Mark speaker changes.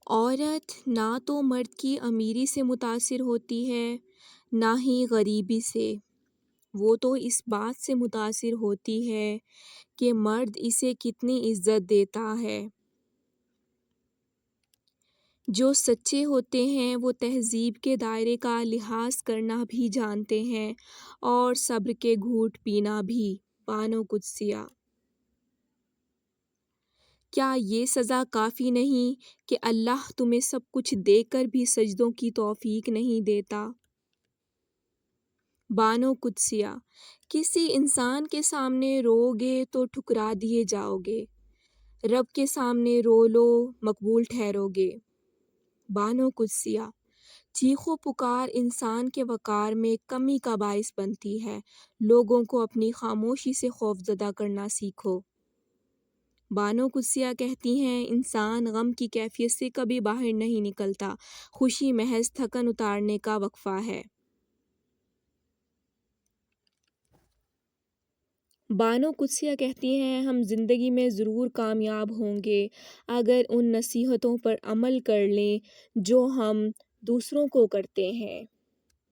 Speaker 1: عورت نہ تو مرد کی امیری سے متاثر ہوتی ہے نہ ہی غریبی سے، وہ تو اس بات سے متاثر ہوتی ہے کہ مرد اسے کتنی عزت دیتا ہے۔ جو سچے ہوتے ہیں وہ تہذیب کے دائرے کا لحاظ کرنا بھی جانتے ہیں اور صبر کے گھونٹ پینا بھی۔ بانو قدسیہ: کیا یہ سزا کافی نہیں کہ اللہ تمہیں سب کچھ دے کر بھی سجدوں کی توفیق نہیں دیتا؟ بانو قدسیہ: کسی انسان کے سامنے رو گے تو ٹھکرا دیے جاؤ گے، رب کے سامنے رو لو مقبول ٹھہرو گے۔ بانو قدسیہ: چیخ و پکار انسان کے وقار میں کمی کا باعث بنتی ہے، لوگوں کو اپنی خاموشی سے خوفزدہ کرنا سیکھو۔ بانو قدسیہ کہتی ہیں انسان غم کی کیفیت سے کبھی باہر نہیں نکلتا، خوشی محض تھکن اتارنے کا وقفہ ہے۔ بانو قدسیہ کہتی ہیں ہم زندگی میں ضرور کامیاب ہوں گے اگر ان نصیحتوں پر عمل کر لیں جو ہم دوسروں کو کرتے ہیں۔